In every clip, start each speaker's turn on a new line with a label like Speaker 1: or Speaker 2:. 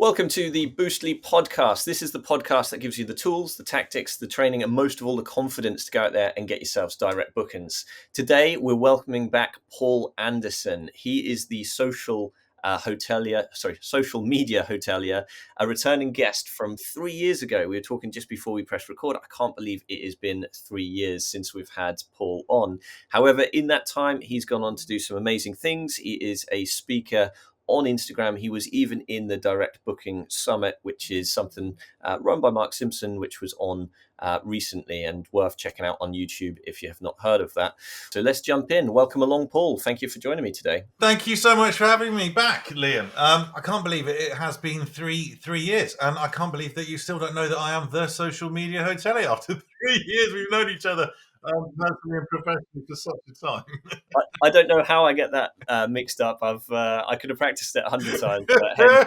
Speaker 1: Welcome to the Boostly podcast. This is the podcast that gives you the tools, the tactics, the training, and most of all, the confidence to go out there and get yourselves direct bookings. Today, we're welcoming back Paul Anderson. He is the social media hotelier, a returning guest from 3 years ago. We were talking just before we pressed record. I can't believe it has been 3 years since we've had Paul on. However, in that time, he's gone on to do some amazing things. He is a speaker on Instagram. He was even in the Direct Booking Summit, which is something run by Mark Simpson, which was on recently and worth checking out on YouTube if you have not heard of that. So let's jump in. Welcome along, Paul. Thank you for joining me today.
Speaker 2: Thank you so much for having me back, Liam. I can't believe it. It has been three years, and I can't believe that you still don't know that I am the social media hotelier. After 3 years, we've known each other personally and professionally for such a time.
Speaker 1: I don't know how I get that mixed up. I could have practiced it 100 times, but hey,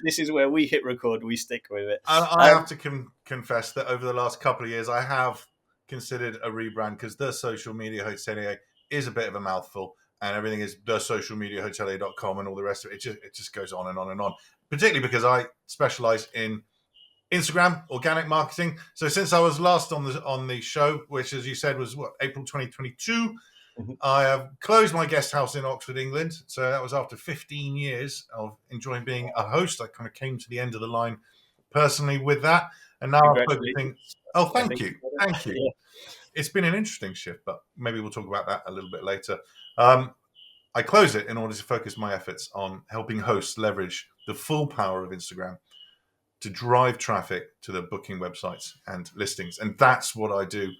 Speaker 1: this is where we hit record. We stick with it.
Speaker 2: I have to confess that over the last couple of years, I have considered a rebrand because the social media hotelier is a bit of a mouthful, and everything is thesocialmediahotelier.com and all the rest of it. It just goes on and on and on. Particularly because I specialize in Instagram organic marketing. So since I was last on the show, which as you said was April 2022, I have closed my guest house in Oxford, England. So that was after 15 years of enjoying being a host. I kind of came to the end of the line personally with that, and now I'm focusing. Oh, thank you. Yeah. It's been an interesting shift, but maybe we'll talk about that a little bit later. I close it in order to focus my efforts on helping hosts leverage the full power of Instagram to drive traffic to the booking websites and listings. And that's what I do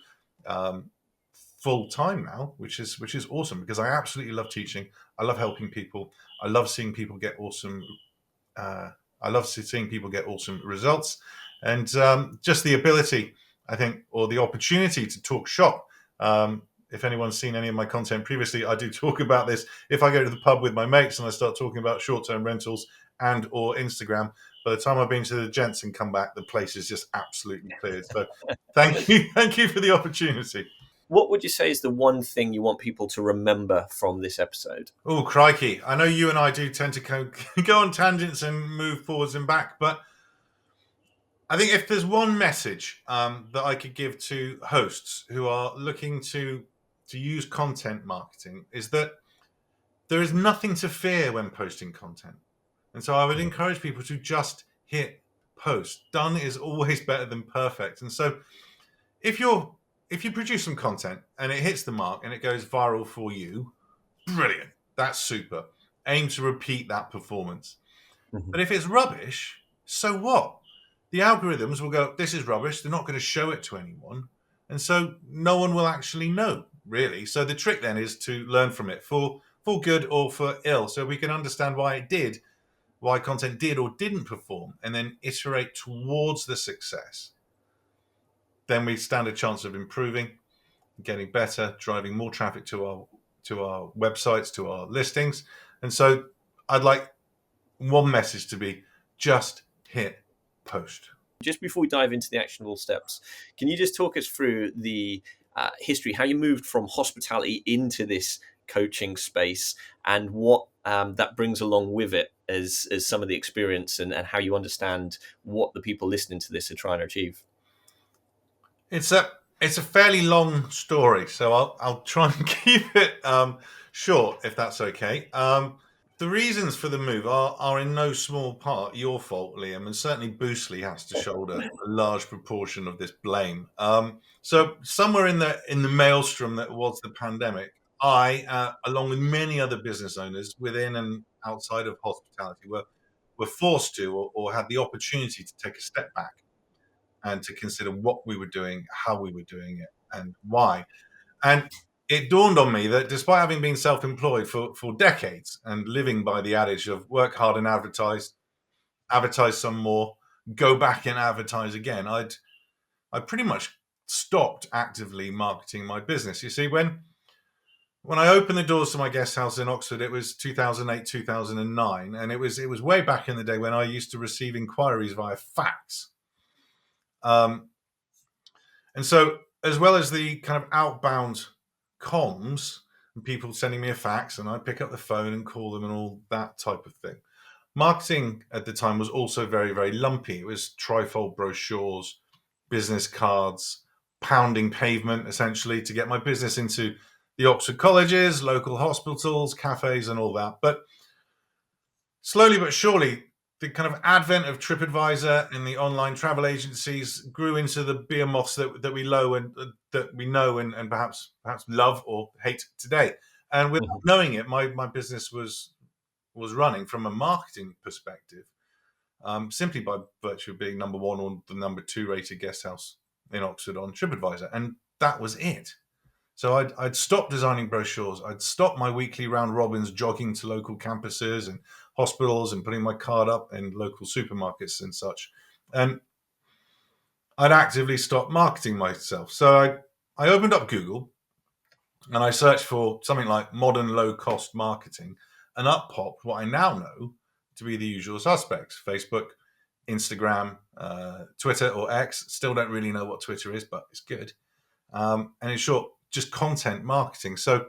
Speaker 2: full time now, which is awesome because I absolutely love teaching. I love helping people. I love seeing people get awesome. Seeing people get awesome results, and just the ability, I think, or the opportunity to talk shop. If anyone's seen any of my content previously, I do talk about this. If I go to the pub with my mates and I start talking about short-term rentals and or Instagram, by the time I've been to the gents and come back, the place is just absolutely cleared. So thank you for the opportunity.
Speaker 1: What would you say is the one thing you want people to remember from this episode?
Speaker 2: Oh, crikey. I know you and I do tend to go on tangents and move forwards and back, but I think if there's one message that I could give to hosts who are looking to use content marketing is that there is nothing to fear when posting content. And so I would encourage people to just hit post. Done is always better than perfect. And so if you produce some content and it hits the mark and it goes viral for you, brilliant. That's super. Aim to repeat that performance. Mm-hmm. But if it's rubbish, so what? The algorithms will go, this is rubbish. They're not going to show it to anyone. And so no one will actually know, really. So the trick then is to learn from it for good or for ill. So we can understand why content did or didn't perform, and then iterate towards the success. Then we stand a chance of improving, getting better, driving more traffic to our websites, to our listings. And so I'd like one message to be just hit post.
Speaker 1: Just before we dive into the actionable steps, can you just talk us through the history, how you moved from hospitality into this coaching space and what that brings along with it as some of the experience and how you understand what the people listening to this are trying to achieve?
Speaker 2: It's a fairly long story, so I'll try and keep it short, if that's okay. The reasons for the move are in no small part your fault, Liam, and certainly Boostly has to shoulder a large proportion of this blame. So somewhere in the maelstrom that was the pandemic, I, along with many other business owners within and outside of hospitality, were forced to or had the opportunity to take a step back and to consider what we were doing, how we were doing it, and why. And it dawned on me that despite having been self-employed for decades and living by the adage of work hard and advertise some more, go back and advertise again, I pretty much stopped actively marketing my business. You see, when I opened the doors to my guest house in Oxford, it was 2008, 2009, and it was way back in the day when I used to receive inquiries via fax. And so, as well as the kind of outbound comms and people sending me a fax and I pick up the phone and call them and all that type of thing, Marketing at the time was also very, very lumpy. It was trifold brochures, business cards, pounding pavement, essentially, to get my business into the Oxford colleges, local hospitals, cafes, and all that. But slowly but surely, the kind of advent of TripAdvisor and the online travel agencies grew into the behemoths that we know and perhaps love or hate today. And without
Speaker 1: Mhm.
Speaker 2: knowing it, my business was running from a marketing perspective, simply by virtue of being number one or the number two rated guest house in Oxford on TripAdvisor, and that was it. So I'd stopped designing brochures. I'd stopped my weekly round robins jogging to local campuses and hospitals and putting my card up in local supermarkets and such. And I'd actively stopped marketing myself. So I opened up Google and I searched for something like modern low cost marketing, and up popped what I now know to be the usual suspects: Facebook, Instagram, Twitter or X. Still don't really know what Twitter is, but it's good. And in short, just content marketing. So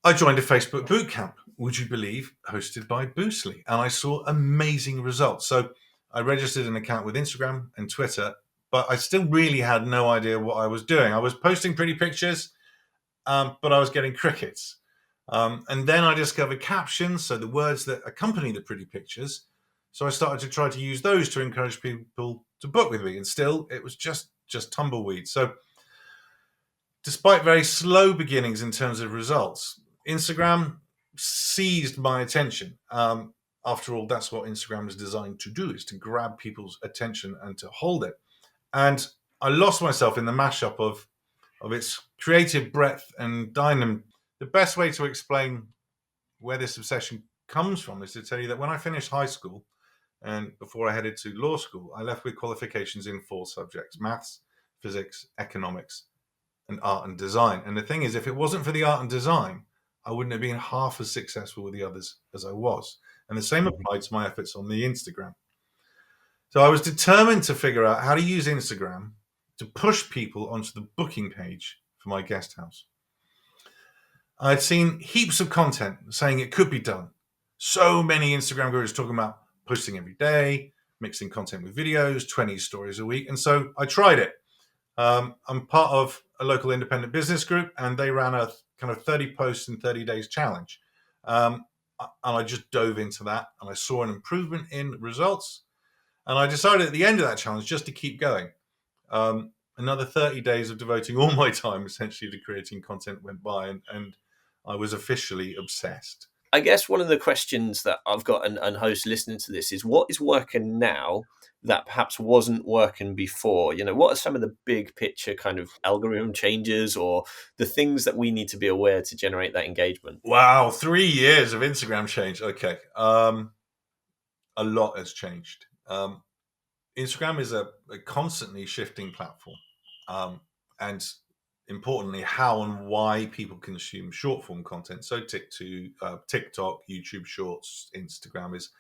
Speaker 2: I joined a Facebook bootcamp, would you believe, hosted by Boostly, and I saw amazing results. So I registered an account with Instagram and Twitter, but I still really had no idea what I was doing. I was posting pretty pictures, but I was getting crickets. And then I discovered captions, so the words that accompany the pretty pictures. So I started to try to use those to encourage people to book with me, and still it was just tumbleweed. So despite very slow beginnings in terms of results, Instagram seized my attention. After all, that's what Instagram is designed to do, is to grab people's attention and to hold it. And I lost myself in the mashup of its creative breadth and dynamism. The best way to explain where this obsession comes from is to tell you that when I finished high school and before I headed to law school, I left with qualifications in 4 subjects: maths, physics, economics, and art and design. And the thing is, if it wasn't for the art and design, I wouldn't have been half as successful with the others as I was. And the same
Speaker 1: Mhm.
Speaker 2: applied to my efforts on the Instagram. So I was determined to figure out how to use Instagram to push people onto the booking page for my guest house. I'd seen heaps of content saying it could be done. So many Instagram gurus talking about posting every day, mixing content with videos, 20 stories a week. And so I tried it. I'm part of a local independent business group, and they ran a kind of 30 posts in 30 days challenge. And I just dove into that, and I saw an improvement in results. And I decided at the end of that challenge just to keep going. Another 30 days of devoting all my time essentially to creating content went by, and I was officially obsessed.
Speaker 1: I guess one of the questions that I've got, and hosts listening to this, is what is working now that perhaps wasn't working before? What are some of the big picture kind of algorithm changes or the things that we need to be aware to generate that engagement?
Speaker 2: Wow, 3 years of Instagram change. Okay. A lot has changed. Instagram is a constantly shifting platform. And importantly, how and why people consume short form content. So TikTok, YouTube Shorts, Instagram is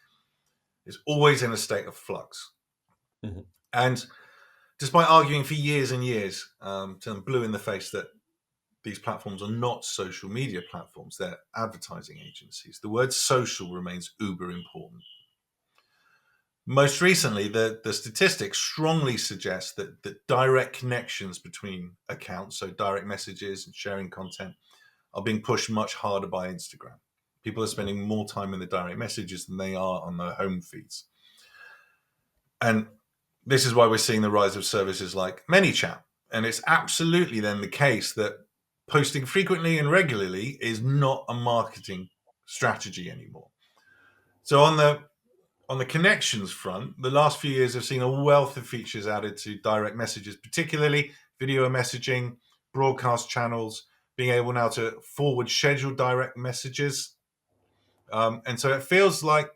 Speaker 2: always in a state of flux.
Speaker 1: Mhm.
Speaker 2: And despite arguing for years and years, to them blue in the face that these platforms are not social media platforms, they're advertising agencies, the word social remains uber important. Most recently, the statistics strongly suggest that direct connections between accounts, so direct messages and sharing content, are being pushed much harder by Instagram. People are spending more time in the direct messages than they are on their home feeds. And this is why we're seeing the rise of services like ManyChat. And it's absolutely then the case that posting frequently and regularly is not a marketing strategy anymore. So on the connections front, the last few years have seen a wealth of features added to direct messages, particularly video messaging, broadcast channels, being able now to forward schedule direct messages. And so it feels like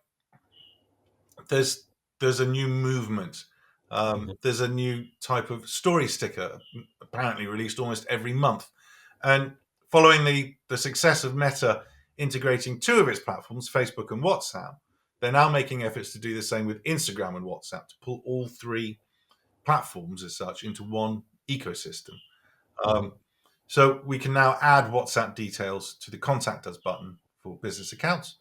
Speaker 2: there's a new movement.
Speaker 1: Mhm.
Speaker 2: There's a new type of story sticker apparently released almost every month. And following the success of Meta integrating 2 of its platforms, Facebook and WhatsApp, they're now making efforts to do the same with Instagram and WhatsApp to pull all 3 platforms as such into one ecosystem.
Speaker 1: Mhm.
Speaker 2: So we can now add WhatsApp details to the contact us button for business accounts.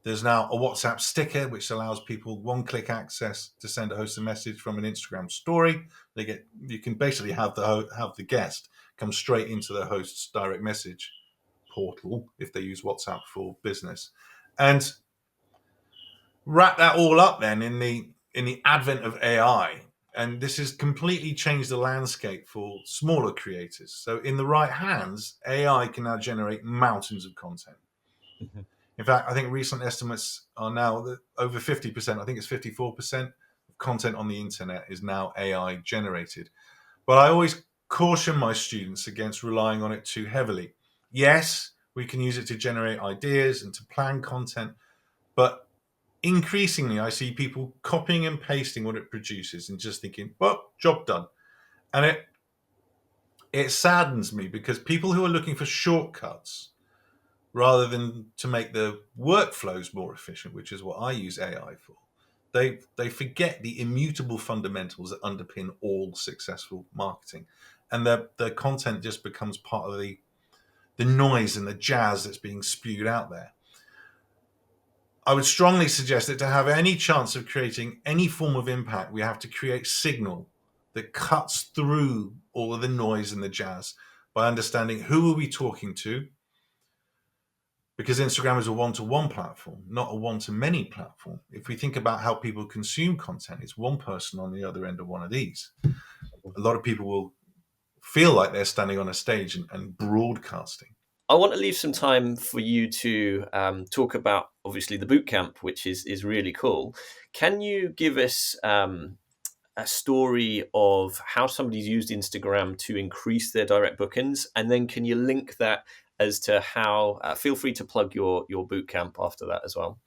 Speaker 2: There's now a WhatsApp sticker, which allows people one-click access to send a host a message from an Instagram story. You can basically have the guest come straight into the host's direct message portal if they use WhatsApp for business, and wrap that all up then in the advent of AI. And this has completely changed the landscape for smaller creators. So in the right hands, AI can now generate mountains of content.
Speaker 1: Mhm.
Speaker 2: In fact, I think recent estimates are now that over 50%, I think it's 54% of content on the internet is now AI generated. But I always caution my students against relying on it too heavily. Yes, we can use it to generate ideas and to plan content, but increasingly I see people copying and pasting what it produces and just thinking, well, job done. And it saddens me because people who are looking for shortcuts rather than to make the workflows more efficient, which is what I use AI for, they forget the immutable fundamentals that underpin all successful marketing. And their content just becomes part of the noise and the jazz that's being spewed out there. I would strongly suggest that to have any chance of creating any form of impact, we have to create signal that cuts through all of the noise and the jazz by understanding who are we talking to, because Instagram is a one-to-one platform, not a one-to-many platform. If we think about how people consume content, it's one person on the other end of one of these. A lot of people will feel like they're standing on a stage and broadcasting.
Speaker 1: I want to leave some time for you to talk about, obviously, the bootcamp, which is really cool. Can you give us a story of how somebody's used Instagram to increase their direct bookings, and then can you link that as to how? Feel free to plug your bootcamp after that as well.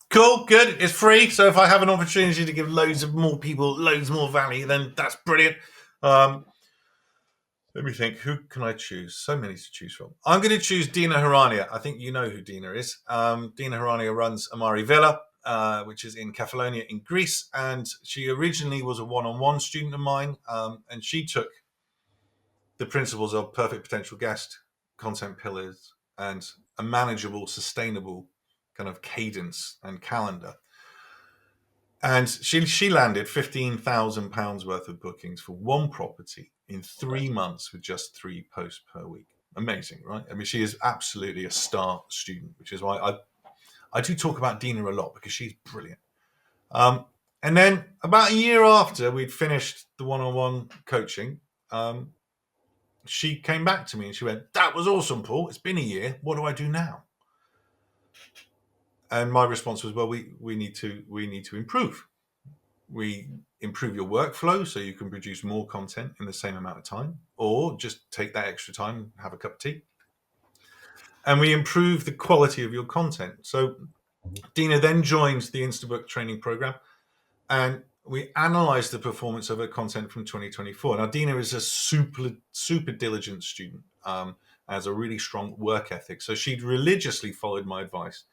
Speaker 2: Cool, good. It's free, so if I have an opportunity to give loads of more people loads more value, then that's brilliant. Let me think. Who can I choose? So many to choose from. I'm going to choose Dina Harania. I think you know who Dina is. Dina Harania runs Amari Villa, which is in Catalonia in Greece. And she originally was a one-on-one student of mine. And she took the principles of perfect potential guest, content pillars, and a manageable, sustainable kind of cadence and calendar. And she landed £15,000 worth of bookings for one property in 3 months with just 3 posts per week. Amazing, right? I mean, she is absolutely a star student, which is why I do talk about Dina a lot, because she's brilliant. And then about a year after we'd finished the one-on-one coaching, she came back to me and she went, "That was awesome, Paul. It's been a year. What do I do now?" And my response was, "Well, we need to improve. We improve your workflow so you can produce more content in the same amount of time, or just take that extra time and have a cup of tea. And we improve the quality of your content." So Dina then joined the Instabook training program, and we analyzed the performance of her content from 2024. Now, Dina is a super diligent student, has a really strong work ethic. So she'd religiously followed my advice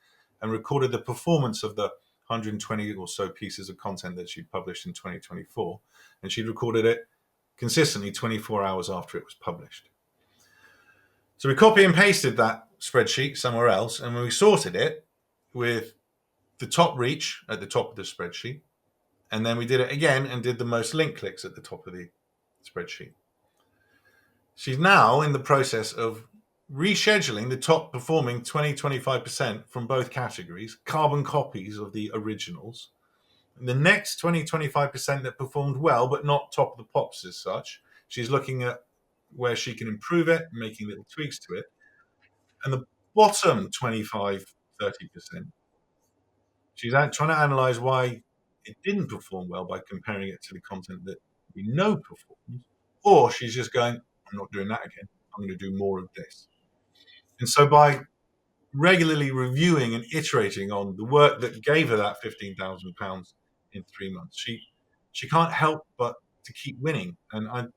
Speaker 2: and recorded the performance of the 120 or so pieces of content that she'd published in 2024. And she'd recorded it consistently 24 hours after it was published. So we copy and pasted that spreadsheet somewhere else, and when we sorted it with the top reach at the top of the spreadsheet, and then we did it again and did the most link clicks at the top of the spreadsheet. She's now in the process of rescheduling the top performing 20-25% from both categories, carbon copies of the originals. And the next 20-25% that performed well, but not top of the pops as such, she's looking at where she can improve it, making little tweaks to it. And the bottom 25-30%, she's trying to analyze why it didn't perform well by comparing it to the content that we know performs, or she's just going, "I'm not doing that again. I'm going to do more of this." And so by regularly reviewing and iterating on the work that gave her that £15,000 in 3 months, she can't help but to keep winning. And I'm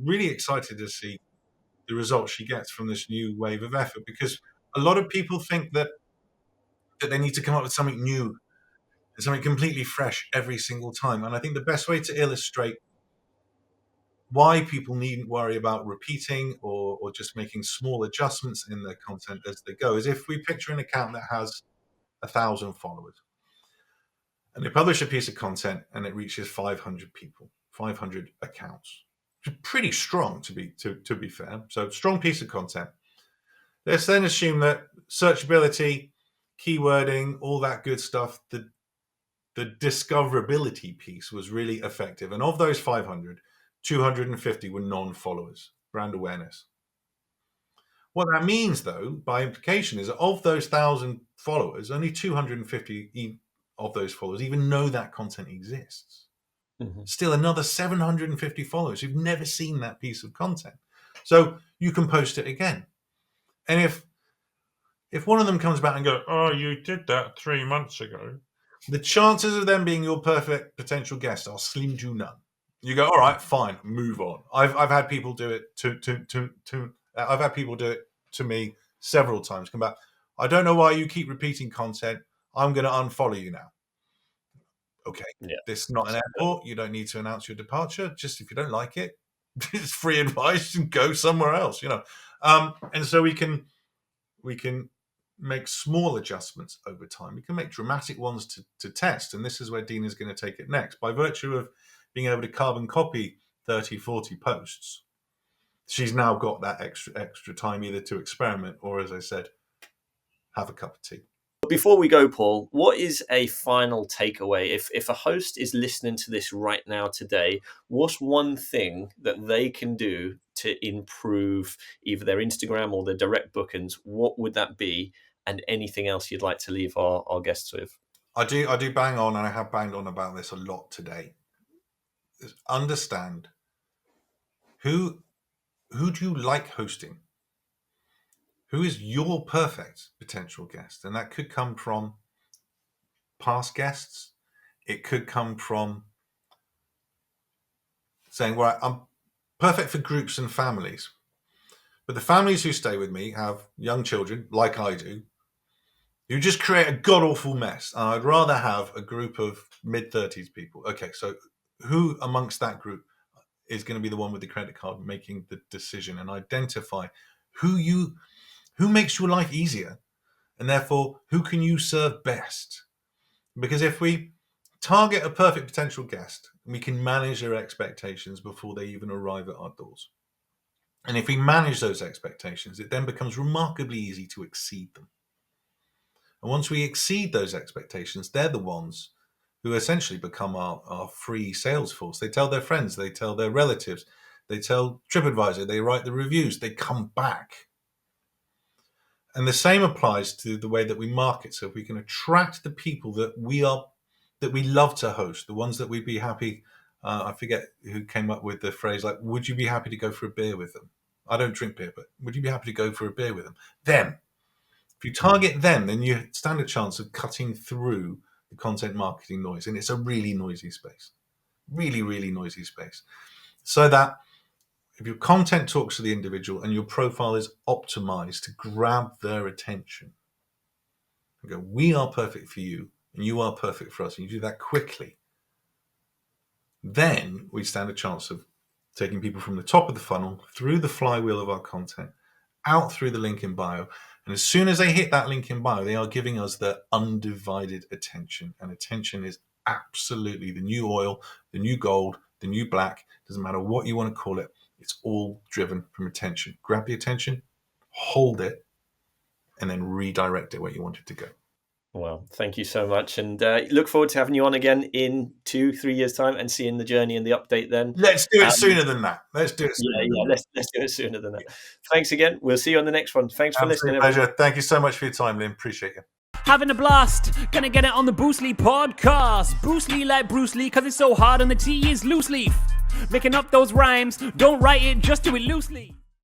Speaker 2: really excited to see the results she gets from this new wave of effort, because a lot of people think that they need to come up with something new and something completely fresh every single time. And I think the best way to illustrate why people needn't worry about repeating or just making small adjustments in their content as they go is if we picture an account that has 1,000 followers. And they publish a piece of content and it reaches 500 people, 500 accounts. Which is pretty strong, to be fair. So strong piece of content. Let's then assume that searchability, keywording, all that good stuff, the discoverability piece was really effective. And of those 500, 250 were non-followers, brand awareness. What that means, though, by implication, is that of those 1,000 followers, only 250 of those followers even know that content exists. Mm-hmm. Still another 750 followers who've never seen that piece of content. So you can post it again. And if one of them comes back and goes, "Oh, you did that 3 months ago," the chances of them being your perfect potential guest are slim to none. You go, "All right, fine, move on." I've had people do it I've had people do it to me several times. Come back, "I don't know why you keep repeating content. I'm going to unfollow you now." Okay, This is not an airport. You don't need to announce your departure. Just if you don't like it, it's free advice and go somewhere else. And so we can make small adjustments over time. We can make dramatic ones to test. And this is where Dean is going to take it next. By virtue of being able to carbon copy 30, 40 posts, she's now got that extra time either to experiment or, as I said, have a cup of tea.
Speaker 1: Before we go, Paul, what is a final takeaway? If a host is listening to this right now today, what's one thing that they can do to improve either their Instagram or their direct bookings? What would that be? And anything else you'd like to leave our guests with?
Speaker 2: I do bang on, and I have banged on about this a lot today. Understand who do you like hosting? Who is your perfect potential guest? And that could come from past guests. It could come from saying, "Well, I'm perfect for groups and families." But the families who stay with me have young children, like I do, who just create a god-awful mess. I'd rather have a group of mid-30s people. Okay, so who amongst that group is going to be the one with the credit card making the decision, and identify who makes your life easier, and therefore who can you serve best? Because if we target a perfect potential guest, we can manage their expectations before they even arrive at our doors. And if we manage those expectations, it then becomes remarkably easy to exceed them. And once we exceed those expectations, they're the ones who essentially become our free sales force. They tell their friends, they tell their relatives, they tell TripAdvisor, they write the reviews, they come back. And the same applies to the way that we market. So if we can attract the people that we love to host, the ones that we'd be happy, I forget who came up with the phrase, like, would you be happy to go for a beer with them? I don't drink beer, but would you be happy to go for a beer with them? Them. If you target them, then you stand a chance of cutting through the content marketing noise. And it's a really noisy space. Really, really noisy space. So that if your content talks to the individual and your profile is optimized to grab their attention, and go, "We are perfect for you and you are perfect for us," and you do that quickly, then we stand a chance of taking people from the top of the funnel through the flywheel of our content, out through the link in bio. And as soon as they hit that link in bio, they are giving us their undivided attention. And attention is absolutely the new oil, the new gold, the new black. Doesn't matter what you want to call it. It's all driven from attention. Grab the attention, hold it, and then redirect it where you want it to go.
Speaker 1: Well, thank you so much. And look forward to having you on again in 2-3 years' time and seeing the journey and the update then.
Speaker 2: Let's do it sooner than that. Let's do it sooner.
Speaker 1: Let's do it sooner than that. Yeah. Thanks again. We'll see you on the next one. Thanks for listening.
Speaker 2: Pleasure. Thank you so much for your time, Lynn. Appreciate you.
Speaker 3: Having a blast, gonna get it on the Bruce Lee podcast. Bruce Lee like Bruce Lee, cause it's so hard and the T is loose leaf. Making up those rhymes, don't write it, just do it loosely.